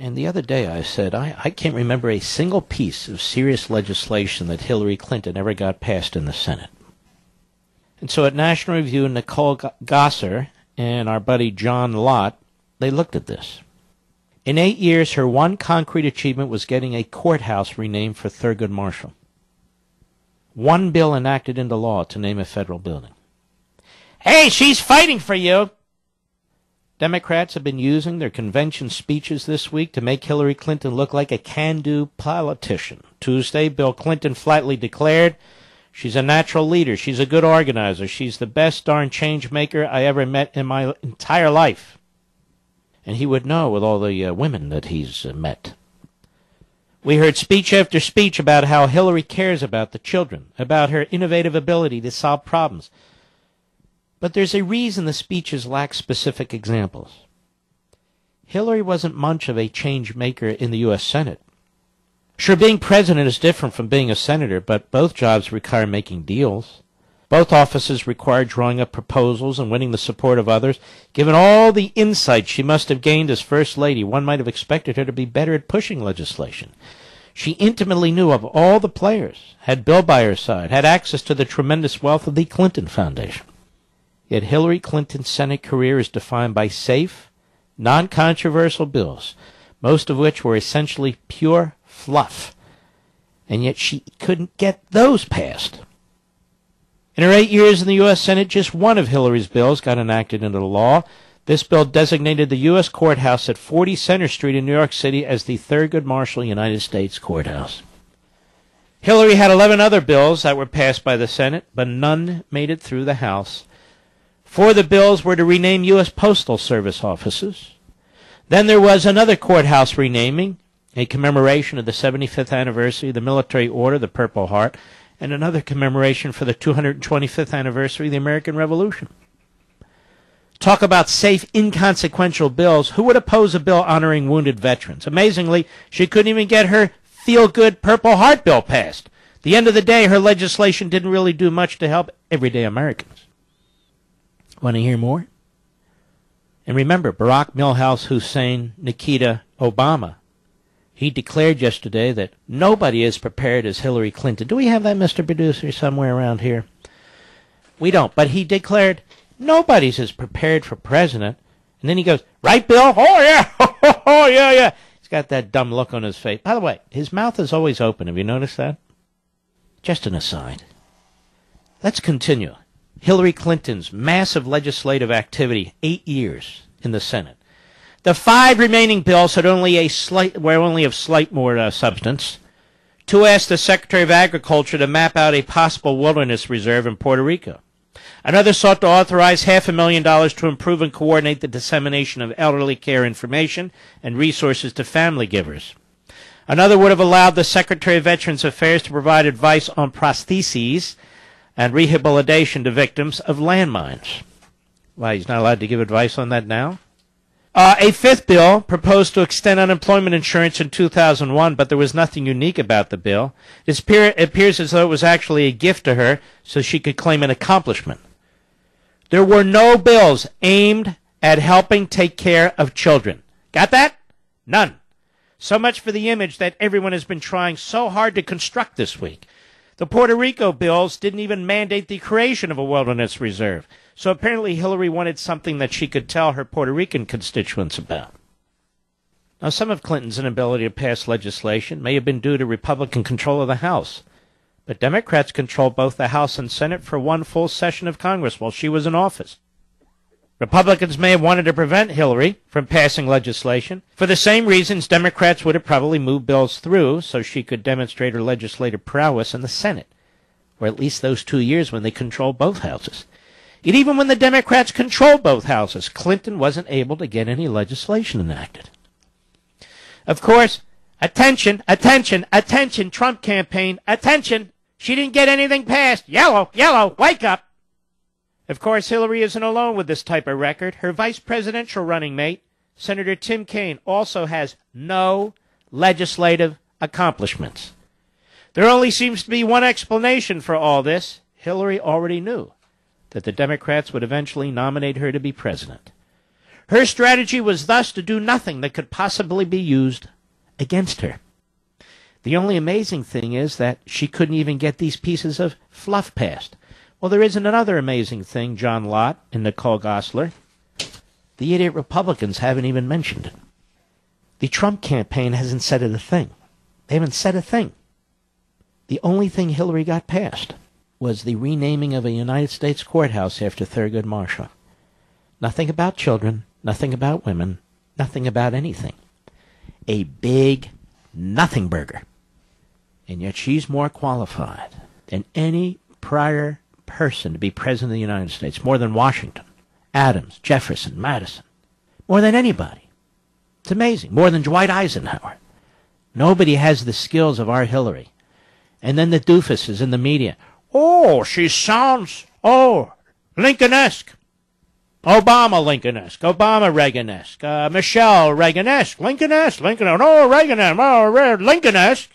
And the other day I said, I can't remember a single piece of serious legislation that Hillary Clinton ever got passed in the Senate. And so at National Review, Nicole Gosser and our buddy John Lott, they looked at this. In 8 years, her one concrete achievement was getting a courthouse renamed for Thurgood Marshall. One bill enacted into law to name a federal building. Hey, she's fighting for you! Democrats have been using their convention speeches this week to make Hillary Clinton look like a can-do politician. Tuesday, Bill Clinton flatly declared, she's a natural leader, she's a good organizer, she's the best darn change maker I ever met in my entire life. And he would know with all the women that he's met. We heard speech after speech about how Hillary cares about the children, about her innovative ability to solve problems. But there's a reason the speeches lack specific examples. Hillary wasn't much of a change maker in the U.S. Senate. Sure, being president is different from being a senator, but both jobs require making deals. Both offices require drawing up proposals and winning the support of others. Given all the insight she must have gained as First Lady, one might have expected her to be better at pushing legislation. She intimately knew of all the players, had Bill by her side, had access to the tremendous wealth of the Clinton Foundation. Yet Hillary Clinton's Senate career is defined by safe, non-controversial bills, most of which were essentially pure fluff. And yet she couldn't get those passed. In her 8 years in the U.S. Senate, just one of Hillary's bills got enacted into law. This bill designated the U.S. courthouse at 40 Center Street in New York City as the Thurgood Marshall United States Courthouse. Hillary had 11 other bills that were passed by the Senate, but none made it through the House. 4 of the bills were to rename U.S. Postal Service offices. Then there was another courthouse renaming, a commemoration of the 75th anniversary of the military order, the Purple Heart, and another commemoration for the 225th anniversary of the American Revolution. Talk about safe, inconsequential bills. Who would oppose a bill honoring wounded veterans? Amazingly, she couldn't even get her feel-good Purple Heart bill passed. At the end of the day, her legislation didn't really do much to help everyday Americans. Want to hear more? And remember, Barack Milhouse Hussein Nikita Obama. He declared yesterday that nobody is prepared as Hillary Clinton. Do we have that, Mr. Producer, somewhere around here? We don't. But he declared nobody's as prepared for president. And then he goes, right, Bill? Oh, yeah. Oh, yeah, yeah. He's got that dumb look on his face. By the way, his mouth is always open. Have you noticed that? Just an aside. Let's continue. Hillary Clinton's massive legislative activity, 8 years in the Senate. The 5 remaining bills were only of slight more substance. 2 asked the Secretary of Agriculture to map out a possible wilderness reserve in Puerto Rico. Another sought to authorize $500,000 to improve and coordinate the dissemination of elderly care information and resources to family givers. Another would have allowed the Secretary of Veterans Affairs to provide advice on prostheses and rehabilitation to victims of landmines. Why, he's not allowed to give advice on that now? A 5th bill proposed to extend unemployment insurance in 2001, but there was nothing unique about the bill. It appears as though it was actually a gift to her so she could claim an accomplishment. There were no bills aimed at helping take care of children. Got that? None. So much for the image that everyone has been trying so hard to construct this week. The Puerto Rico bills didn't even mandate the creation of a wilderness reserve. So apparently Hillary wanted something that she could tell her Puerto Rican constituents about. Now, some of Clinton's inability to pass legislation may have been due to Republican control of the House. But Democrats controlled both the House and Senate for one full session of Congress while she was in office. Republicans may have wanted to prevent Hillary from passing legislation. For the same reasons, Democrats would have probably moved bills through so she could demonstrate her legislative prowess in the Senate, or at least those 2 years when they controlled both houses. Yet even when the Democrats controlled both houses, Clinton wasn't able to get any legislation enacted. Of course, attention, attention, attention, Trump campaign, attention! She didn't get anything passed. Yellow, yellow, wake up! Of course, Hillary isn't alone with this type of record. Her vice presidential running mate, Senator Tim Kaine, also has no legislative accomplishments. There only seems to be one explanation for all this. Hillary already knew that the Democrats would eventually nominate her to be president. Her strategy was thus to do nothing that could possibly be used against her. The only amazing thing is that she couldn't even get these pieces of fluff passed. Well, there isn't another amazing thing, John Lott and Nicole Gosselaar. The idiot Republicans haven't even mentioned it. The Trump campaign hasn't said a thing. They haven't said a thing. The only thing Hillary got passed was the renaming of a United States courthouse after Thurgood Marshall. Nothing about children, nothing about women, nothing about anything. A big nothing burger. And yet she's more qualified than any prior person to be president of the United States, more than Washington, Adams, Jefferson, Madison, more than anybody. It's amazing. More than Dwight Eisenhower. Nobody has the skills of our Hillary. And then the doofuses in the media. Oh, she sounds, Lincoln-esque. Obama Lincoln-esque. Obama Reagan-esque. Michelle Reagan-esque. Lincoln-esque. Lincoln-esque. Oh, Reagan-esque. Oh, Lincoln-esque.